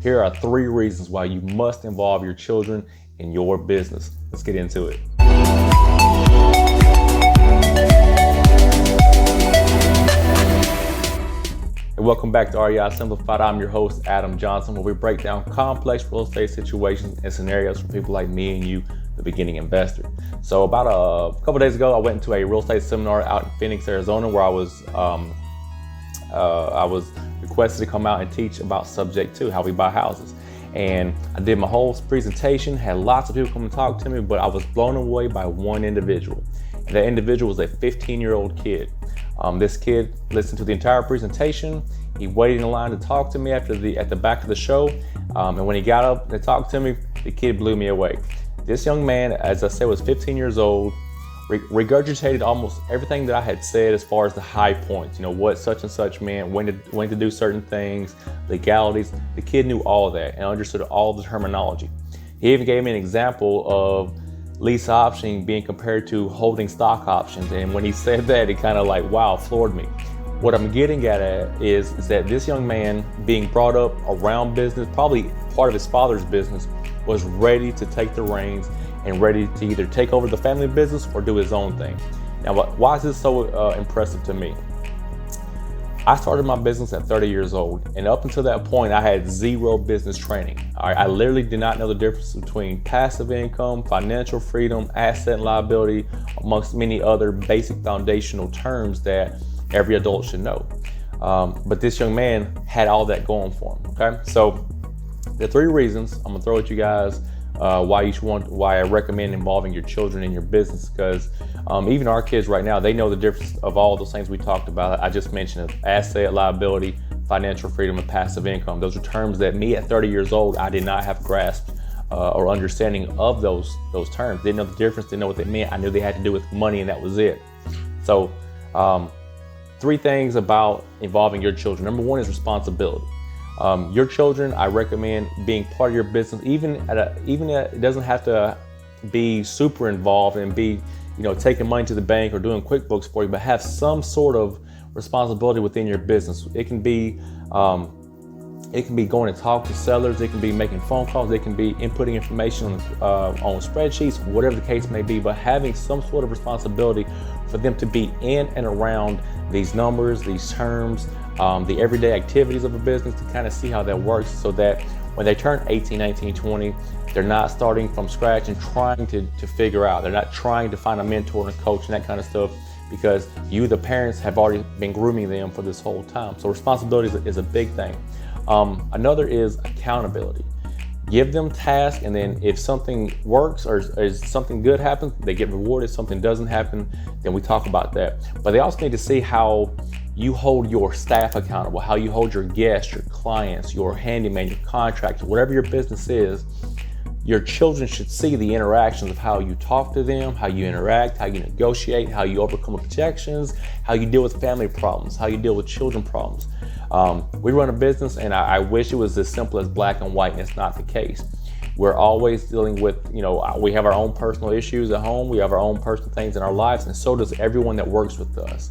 Here are 3 reasons why you must involve your children in your business. Let's get into it. And welcome back to REI Simplified. I'm your host, Adam Johnson, where we break down complex real estate situations and scenarios for people like me and you, the beginning investor. So about a couple days ago, I went into a real estate seminar out in Phoenix, Arizona, where I was requested to come out and teach about subject 2, how we buy houses. And I did my whole presentation, had lots of people come and talk to me, but I was blown away by one individual. And that individual was a 15-year-old kid. This kid listened to the entire presentation. He waited in line to talk to me at the back of the show. And when he got up to talk to me, the kid blew me away. This young man, as I said, was 15 years old, regurgitated almost everything that I had said as far as the high points, what such and such meant, when to do certain things, legalities. The kid knew all of that and understood all the terminology. He even gave me an example of lease optioning being compared to holding stock options. And when he said that, it kind of floored me. What I'm getting at is that this young man, being brought up around business, probably part of his father's business, was ready to take the reins and ready to either take over the family business or do his own thing. Now, why is this so impressive to me? I started my business at 30 years old, and up until that point, I had zero business training. I literally did not know the difference between passive income, financial freedom, asset and liability, amongst many other basic foundational terms that every adult should know. But this young man had all that going for him, okay? So the 3 reasons I'm gonna throw at you guys why I recommend involving your children in your business, because even our kids right now, they know the difference of all those things we talked about. I just mentioned asset, liability, financial freedom, and passive income. Those are terms that me at 30 years old, I did not have grasp or understanding of those terms. Didn't know the difference, didn't know what they meant. I knew they had to do with money, and that was it. So 3 things about involving your children. Number 1 is responsibility. Your children, I recommend being part of your business, even it doesn't have to be super involved and be, taking money to the bank or doing QuickBooks for you, but have some sort of responsibility within your business. It can be going to talk to sellers. It can be making phone calls. It can be inputting information on spreadsheets, whatever the case may be, but having some sort of responsibility for them to be in and around these numbers, these terms, the everyday activities of a business, to kind of see how that works, so that when they turn 18, 19, 20, they're not starting from scratch and trying to figure out. They're not trying to find a mentor and a coach and that kind of stuff, because you, the parents, have already been grooming them for this whole time. So responsibility is a big thing. Another is accountability. Give them tasks, and then if something works or something good happens, they get rewarded. If something doesn't happen, then we talk about that. But they also need to see how you hold your staff accountable, how you hold your guests, your clients, your handyman, your contractors, whatever your business is. Your children should see the interactions of how you talk to them, how you interact, how you negotiate, how you overcome objections, how you deal with family problems, how you deal with children problems. We run a business, and I wish it was as simple as black and white, and it's not the case. We're always dealing with, we have our own personal issues at home. We have our own personal things in our lives, and so does everyone that works with us.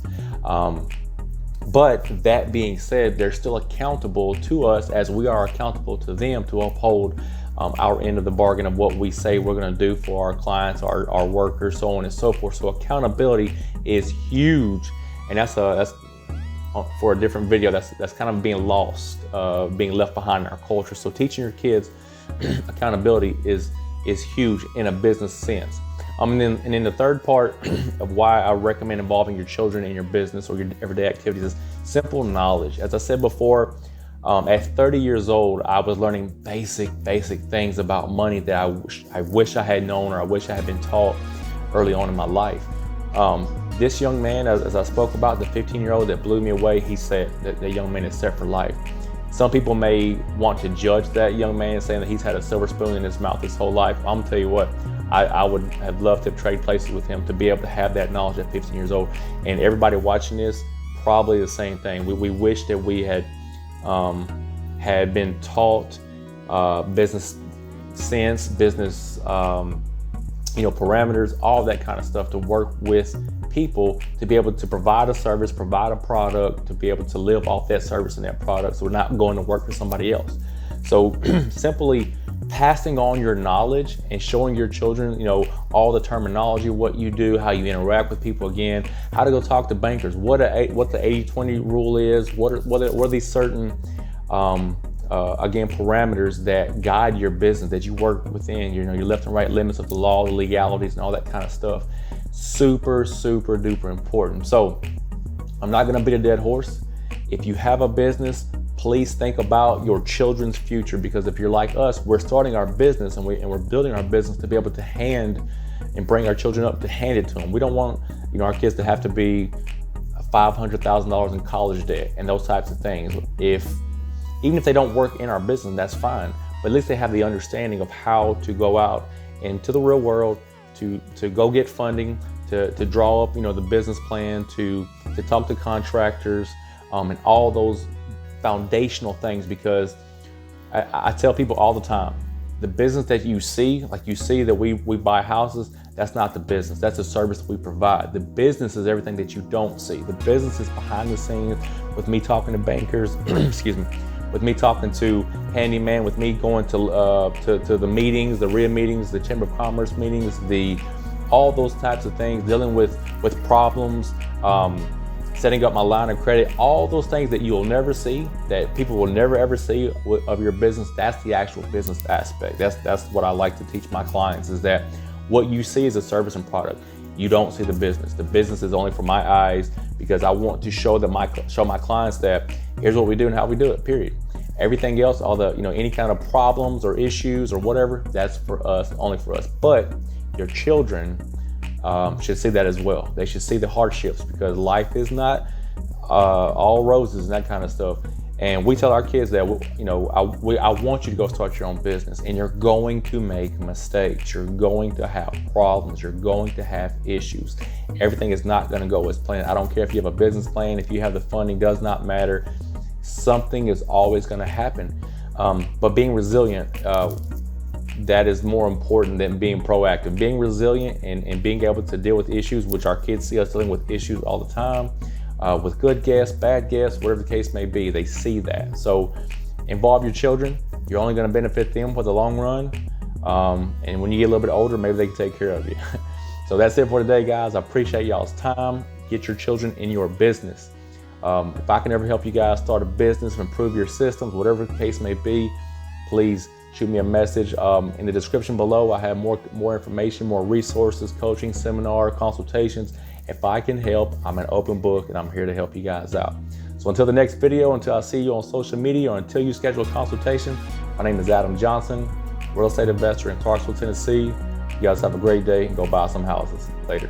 But that being said, they're still accountable to us as we are accountable to them to uphold our end of the bargain of what we say we're going to do for our clients, our workers, so on and so forth. So accountability is huge, and that's for a different video. That's kind of being lost, being left behind in our culture. So teaching your kids accountability is huge in a business sense. And then the third part of why I recommend involving your children in your business or your everyday activities is simple knowledge. As I said before, at 30 years old, I was learning basic things about money that I wish I had known, or I wish I had been taught early on in my life. This young man, as I spoke about, the 15-year-old that blew me away, he said that the young man is set for life. Some people may want to judge that young man, saying that he's had a silver spoon in his mouth his whole life. I'm gonna tell you what, I would have loved to trade places with him, to be able to have that knowledge at 15 years old. And everybody watching this, probably the same thing. We wish that we had been taught business sense, business parameters, all that kind of stuff, to work with people, to be able to provide a service, provide a product, to be able to live off that service and that product, so we're not going to work for somebody else. So simply passing on your knowledge and showing your children, all the terminology, what you do, how you interact with people, again, how to go talk to bankers, what the 80-20 rule is, what are these certain, again, parameters that guide your business, that you work within, your left and right limits of the law, the legalities, and all that kind of stuff. Super, super duper important. So I'm not going to beat a dead horse. If you have a business, please think about your children's future, because if you're like us, we're starting our business and we're building our business to be able to hand and bring our children up to hand it to them. We don't want our kids to have to be $500,000 in college debt and those types of things. Even if they don't work in our business, that's fine, but at least they have the understanding of how to go out into the real world, to go get funding, to draw up the business plan, to talk to contractors, and all those foundational things. Because I tell people all the time, the business that you see, like you see that we buy houses, that's not the business. That's the service that we provide. The business is everything that you don't see. The business is behind the scenes, with me talking to bankers, excuse me, with me talking to handyman, with me going to the meetings, the RIA meetings, the Chamber of Commerce meetings, all those types of things, dealing with problems, setting up my line of credit, all those things that you'll never see, that people will never ever see of your business. That's the actual business aspect. That's what I like to teach my clients, is that what you see is a service and product. You don't see the business. The business is only for my eyes, because I want to show my clients that here's what we do and how we do it, period. Everything else, all the any kind of problems or issues or whatever, that's for us, only for us. But your children should see that as well. They should see the hardships, because life is not all roses and that kind of stuff. And we tell our kids that I want you to go start your own business, and you're going to make mistakes. You're going to have problems. You're going to have issues. Everything is not going to go as planned. I don't care if you have a business plan, if you have the funding, does not matter. Something is always going to happen. But being resilient, that is more important than being proactive. Being resilient and being able to deal with issues, which our kids see us dealing with issues all the time, with good guests, bad guests, whatever the case may be, they see that. So involve your children. You're only going to benefit them for the long run. And when you get a little bit older, maybe they can take care of you. So that's it for today, guys. I appreciate y'all's time. Get your children in your business. If I can ever help you guys start a business, improve your systems, whatever the case may be, please shoot me a message. In the description below, I have more information, more resources, coaching, seminar, consultations. If I can help, I'm an open book, and I'm here to help you guys out. So until the next video, until I see you on social media, or until you schedule a consultation, my name is Adam Johnson, real estate investor in Clarksville, Tennessee. You guys have a great day, and go buy some houses. Later.